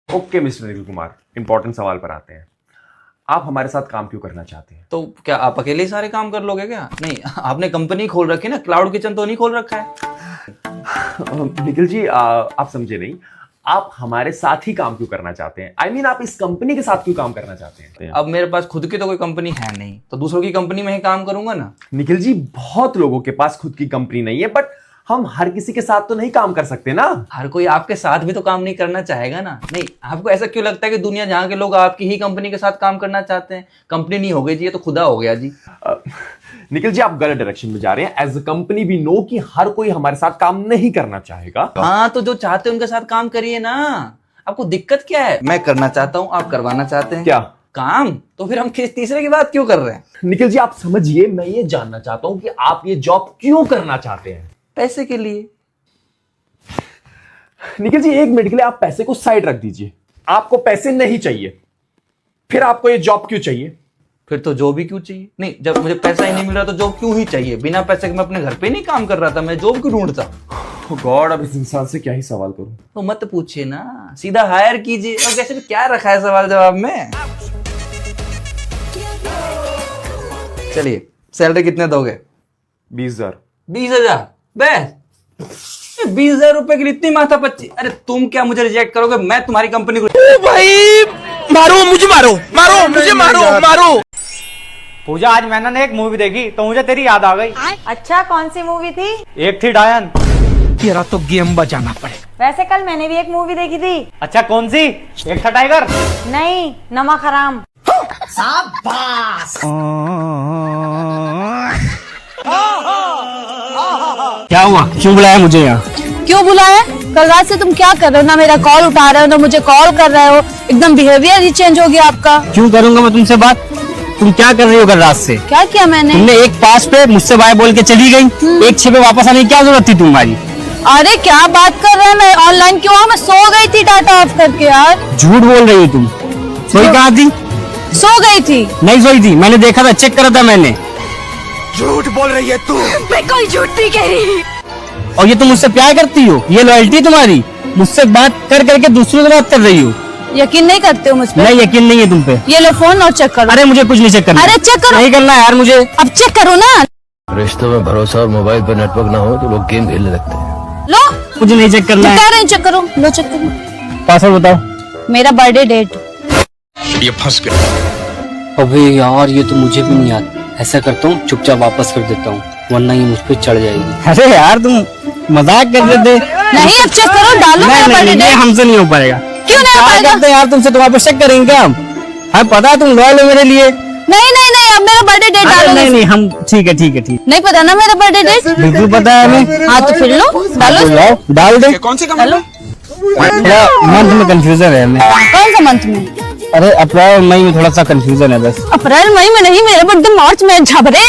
Okay mister Nikhil Kumar, important सवाल पर आते हैं। आप हमारे साथ काम क्यों करना चाहते हैं? तो क्या आप अकेले ही सारे काम कर लोगे क्या? नहीं, आपने कंपनी खोल रखी है ना, क्लाउड किचन तो नहीं खोल रखा है? निखिल जी, आप समझे नहीं। आप हमारे साथ ही काम क्यों करना चाहते हैं? I mean, आप इस कंपनी के साथ क्यों काम करना चाहते हैं? अब मेरे पास खुद की तो कोई कंपनी है नहीं, तो दूसरों की कंपनी में ही काम करूंगा ना। निखिल जी, बहुत लोगों के पास खुद की कंपनी नहीं है, बट हम हर किसी के साथ तो नहीं काम कर सकते ना। हर कोई आपके साथ भी तो काम नहीं करना चाहेगा ना। नहीं, आपको ऐसा क्यों लगता है कि दुनिया जहां के लोग आपकी ही कंपनी के साथ काम करना चाहते हैं? कंपनी नहीं हो गई जी, ये तो खुदा हो गया जी। निखिल जी, आप गलत डायरेक्शन में जा रहे हैं। As a company we know कि हर कोई हमारे साथ काम नहीं करना चाहेगा। हाँ, तो जो चाहते हैं उनके साथ काम करिए ना। आपको दिक्कत क्या है? मैं करना चाहता हूँ, आप करवाना चाहते हैं क्या काम? तो फिर हम किस तीसरे की बात क्यों कर रहे हैं? निखिल जी, आप समझिए, मैं ये जानना चाहता हूं कि आप ये जॉब क्यों करना चाहते हैं? पैसे के लिए। निखिल जी, एक मिनट के लिए आप पैसे को साइड रख दीजिए। आपको पैसे नहीं चाहिए, फिर आपको ये जॉब क्यों चाहिए? फिर तो जॉब ही क्यों चाहिए? नहीं, जब मुझे पैसा ही नहीं मिल रहा तो जॉब क्यों ही चाहिए? बिना पैसे के मैं अपने घर पे नहीं काम कर रहा था, मैं जॉब क्यों ढूंढता? गॉड, अब इस इंसान से क्या ही सवाल करूं? तो मत पूछिए ना, सीधा हायर कीजिए। और कैसे भी क्या रखा है सवाल जवाब में? चलिए, सैलरी कितने दोगे? 20,000। 20,000? बस 20,000 रुपए के लिए इतनी माथा पच्ची? अरे तुम क्या मुझे रिजेक्ट करोगे? मैं तुम्हारी कंपनी को भाई मारो मुझे, मारो मुझे, मारो। पूजा, आज मैंने ना एक मूवी देखी तो मुझे तेरी याद आ गई। अच्छा, कौन सी मूवी थी? एक थी डायन। तेरा तो गेम बजाना पड़ेगा। वैसे कल मैंने भी एक मूवी देखी थी। अच्छा, कौन सी? एक था टाइगर। नहीं, नमक हराम। क्या हुआ, क्यों बुलाया मुझे यहाँ? क्यों बुलाया? कल रात से तुम क्या कर रहे हो? ना मेरा कॉल उठा रहे हो, ना मुझे कॉल कर रहे हो। एकदम बिहेवियर ही चेंज हो गया आपका। क्यों करूंगा मैं तुमसे बात? तुम क्या कर रही हो कल रात से? क्या किया मैंने? तुमने एक पास पे मुझसे बाय बोल के चली गई, एक छह पे वापस आने की क्या जरूरत थी तुम्हारी? अरे क्या बात कर रहे हैं? मैं ऑनलाइन क्यों हूँ? मैं सो गई थी डाटा ऑफ करके यार। झूठ बोल रही हो तुम। सोई कहाँ थी? सो गई थी। नहीं सोई थी, मैंने देखा था, चेक करा था मैंने। झूठ बोल रही है तू। मैं कोई झूठ नहीं कह रही। और ये तुम मुझसे प्यार करती हो? ये लॉयल्टी तुम्हारी? मुझसे बात कर करके दूसरों से बात कर रही हो। यकीन नहीं करते हो मुझ पे? नहीं, यकीन नहीं है तुम पे। ये लो फोन और चेक करो। अरे मुझे कुछ नहीं चेक करना। अरे चेक करो। नहीं करना यार मुझे। अब चेक करो ना। रिश्तों में भरोसा और मोबाइल पर नेटवर्क ना हो तो लोग गेम खेलने लगते हैं। लो, मुझे नहीं चेक करना है। कह रहे हैं चेक करो। लो चेक करो। पासवर्ड बताओ। मेरा बर्थडे डेट। ये फंस गया। अबे यार, ये तो मुझे भी नहीं याद। ऐसा करता हूँ, चुपचाप वापस कर देता हूँ, वरना ये मुझ पे चढ़ जाएगी। अरे यार, तुम मजाक कर रहे थे। नहीं, अब चेक करो, डालो मेरा बर्थडे नहीं, डेट। हमसे नहीं हो पाएगा। क्यों नहीं हो पाएगा? करते यार, तुमसे तुम्हारे पे शक करेंगे क्या हम? हमें पता है तुम लॉयल हो मेरे लिए। नहीं नहीं नहीं, अब मेरा बर्थडे डेट डालो। नहीं नहीं, हम ठीक है। नहीं पता ना मेरा बर्थडे डेट? बिल्कुल पता है हमें। हाँ तो फिर लो, डालो। लाओ, डाल दे। कौन से डालो। थोड़ा मंथ में कंफ्यूजन है हमें। कौन सा मंथ में? अरे अप्रैल मई में थोड़ा सा कंफ्यूजन है बस। अप्रैल मई में नहीं, मेरा बर्थडे मार्च में। झबरे।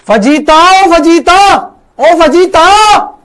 फजीता, ओ फजीता, ओ फजीता।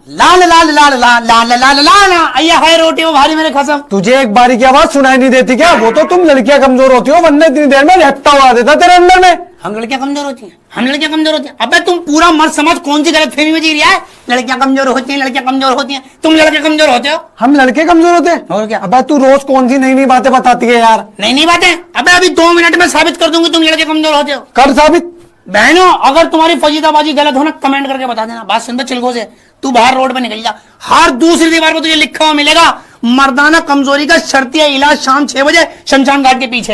लाल लाल लाल लाल लाल लाल लाल अय्या है रोटी वो भारी मेरे कसम। तुझे एक बारी की आवाज सुनाई नहीं देती क्या? वो तो तुम लड़कियां कमजोर होती हो, वरना इतनी देर में झटका उड़ा देता तेरे अंदर में। हम लड़कियां कमजोर होती हैं, हम लड़कियां कमजोर होती हैं। अबे तुम पूरा मर्द समाज कौन सी गलत फहमी में जी रहा है? लड़कियां कमजोर होती हैं, लड़कियां कमजोर होती हैं। तुम लड़के कमजोर होते हो। हम लड़के कमजोर होते हैं? और क्या? अबे तू रोज कौन सी नई नई बातें बताती है यार। नहीं बातें। अबे अभी 2 मिनट में साबित कर दूंगी तुम लड़के कमजोर होते हो। कर साबित। बहनों, अगर तुम्हारी फजीदाबाजी गलत हो ना, कमेंट करके बता देना। बात सुन, चिलगो से तू बाहर रोड पे निकल जा, हर दूसरी दीवार पे तुझे लिखा हुआ मिलेगा, मर्दाना कमजोरी का शर्तिया इलाज शाम 6 बजे शमशान घाट के पीछे।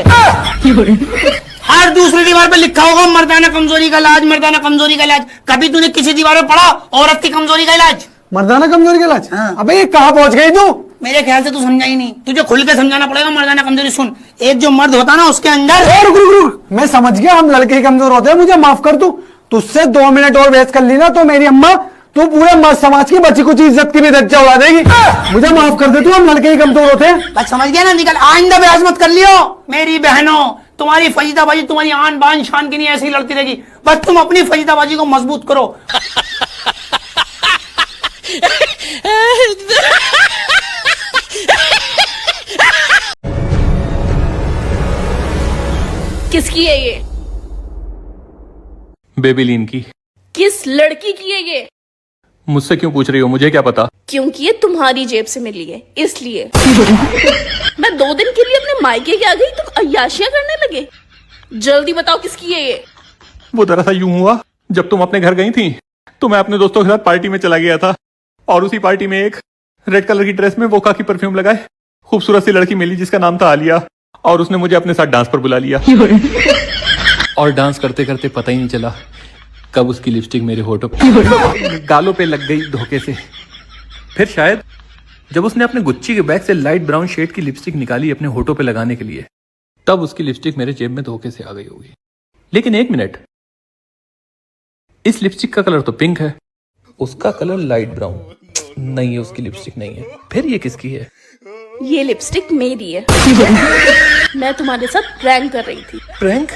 हर दूसरी दीवार पे लिखा होगा मर्दाना कमजोरी का इलाज, मर्दाना कमजोरी का इलाज। कभी तूने किसी दीवार पे पढ़ा औरत की कमजोरी का इलाज? मर्दाना कमजोरी का इलाज? हाँ। अबे ये कहाँ पहुंच गई तू? मेरे ख्याल से तू समझा ही नहीं, तुझे खुल के समझाना पड़ेगा मर्दाना कमजोरी। सुन, एक जो मर्द होता ना उसके अंदर। रुक रुक रुक, मैं समझ गया, हम लड़के ही कमजोर होते हैं, मुझे माफ कर तू। तुझसे 2 मिनट और बहस कर ली ना तो मेरी अम्मा, तू पूरे मर्द समाज की बची कुछ इज्जत की भी धज्जा उड़ा देगी। मुझे माफ कर दे तू, हम लड़के ही कमजोर होते हैं। बस समझ गया ना, निकल। आइंदा बहस मत कर लियो मेरी बहनों। तुम्हारी फजीदाबाजी तुम्हारी आन बान शान की नहीं, ऐसी लड़ती रहेगी। बस तुम अपनी फजीदाबाजी को मजबूत करो। किसकी है ये? बेबीलीन की। किस लड़की की है ये? मुझसे क्यों पूछ रही हो, मुझे क्या पता। क्योंकि ये तुम्हारी जेब से मिली है इसलिए। मैं 2 दिन के लिए अपने मायके के आ गई, तुम अय्याशियां करने लगे। जल्दी बताओ किसकी है ये? वो दरअसल यूं हुआ, जब तुम अपने घर गई थी तो मैं अपने दोस्तों के साथ पार्टी में चला गया था और उसी पार्टी में एक रेड कलर की ड्रेस में वोका की परफ्यूम लगाए खूबसूरत सी लड़की मिली जिसका नाम था आलिया, और उसने मुझे अपने साथ डांस पर बुला लिया। और डांस करते करते पता ही नहीं चला कब उसकी लिपस्टिक मेरे होठों पे गालों पे लग गई धोखे से। फिर शायद जब उसने अपने गुच्ची के बैग से लाइट ब्राउन शेड की लिपस्टिक निकाली अपने होठों पे लगाने के लिए, तब उसकी लिपस्टिक मेरे जेब में धोखे से आ गई होगी। लेकिन एक मिनट, इस लिपस्टिक का कलर तो पिंक है, उसका कलर लाइट ब्राउन। नहीं, ये उसकी लिपस्टिक नहीं है। फिर ये किसकी है? ये लिपस्टिक मेरी है। मैं तुम्हारे साथ प्रैंक कर रही थी। प्रैंक?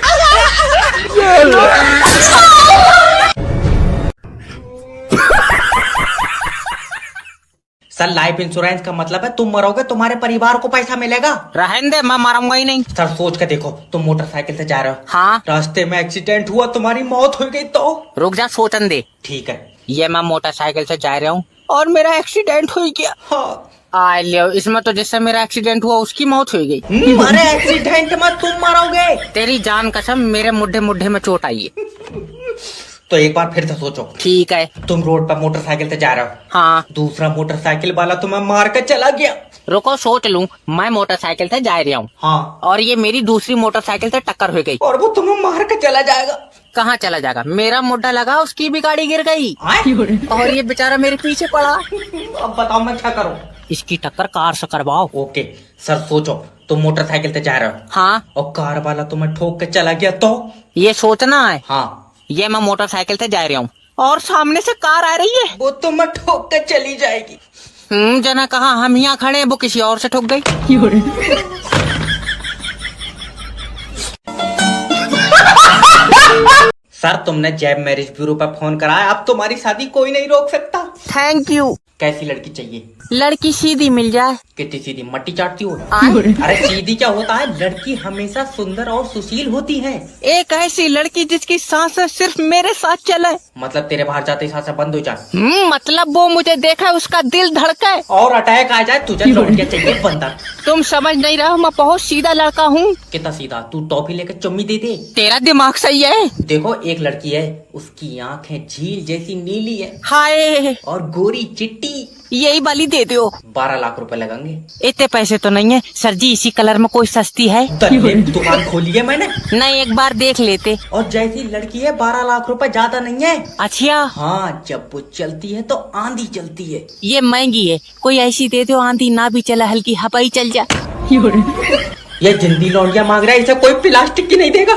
सर लाइफ इंश्योरेंस का मतलब है तुम मरोगे तुम्हारे परिवार को पैसा मिलेगा। रहने दे, मैं मरूंगा ही नहीं। सर सोच के देखो, तुम मोटरसाइकिल से जा रहे हो, हाँ, रास्ते में एक्सीडेंट हुआ, तुम्हारी मौत हो गई तो? रुक जा, सोचन दे। ठीक है। ये मैं मोटरसाइकिल से जा रहा हूँ और मेरा एक्सीडेंट हो गया। हाँ। इसमें तो जिससे मेरा एक्सीडेंट हुआ उसकी मौत हो गई। अरे एक्सीडेंट में तुम मरोगे। तेरी जान कसम, मेरे मुड्ढे मुड्ढे में चोट आई है। तो एक बार फिर से सोचो। ठीक है। तुम रोड पर मोटरसाइकिल से जा रहे हो, हाँ, दूसरा मोटरसाइकिल वाला तुम्हें मार कर चला गया। रुको सोच लूं, मैं मोटरसाइकिल से जा रहा हूँ, हाँ, और ये मेरी दूसरी मोटरसाइकिल से टक्कर हो गई और वो तुम्हें मार कर चला जाएगा। कहाँ चला जाएगा? मेरा मुड्ढा लगा, उसकी भी गाड़ी गिर गई और ये बेचारा मेरे पीछे पड़ा। अब बताओ मैं क्या करूँ? इसकी टक्कर कार से करवाओ। ओके सर, सोचो तुम मोटरसाइकिल से जा रहे हो, हाँ, और कार वाला तुम्हें ठोक के चला गया तो? ये सोचना है। हाँ, ये मैं मोटरसाइकिल से जा रहा हूँ और सामने से कार आ रही है, वो तुम्हें ठोक के चली जाएगी। जना कहा हम यहाँ खड़े हैं, वो किसी और से ठोक गई। सर तुमने जैब मैरिज ब्यूरो पर फोन कराया, अब तुम्हारी शादी कोई नहीं रोक सकता। Thank you. कैसी लड़की चाहिए? लड़की सीधी मिल जाए। कितनी सीधी? मट्टी चाटती हो? आए? अरे सीधी क्या होता है, लड़की हमेशा सुंदर और सुशील होती है। एक ऐसी लड़की जिसकी सांसें सिर्फ मेरे साथ चले। मतलब तेरे बाहर जाते ही सांसें बंद हो जाए? मतलब वो मुझे देखा उसका दिल धड़के और अटैक आ जाए, तुझे लौटिया चाहिए बंदा। तुम समझ नहीं रहे हो, मैं बहुत सीधा लड़का हूँ। कितना सीधा? तू टॉफी लेकर चुम्मी दे दे। तेरा दिमाग सही है। देखो एक लड़की है, उसकी आंखें झील जैसी नीली है, हाय, और गोरी चिट्टी। यही वाली दे दो। 12 लाख रुपए लगेंगे। इतने पैसे तो नहीं है सर जी, इसी कलर में कोई सस्ती है? दुकान खोली है मैंने। नहीं, एक बार देख लेते। और जैसी लड़की है 12 लाख रुपए ज्यादा नहीं है। अच्छा, हाँ, जब वो चलती है तो आंधी चलती है। ये महंगी है, कोई ऐसी दे दो आंधी ना भी चला, हल्की हवा ही चल जाए। ये जिंदी लौंडिया मांग रहा है, इसे कोई प्लास्टिक की नहीं देगा।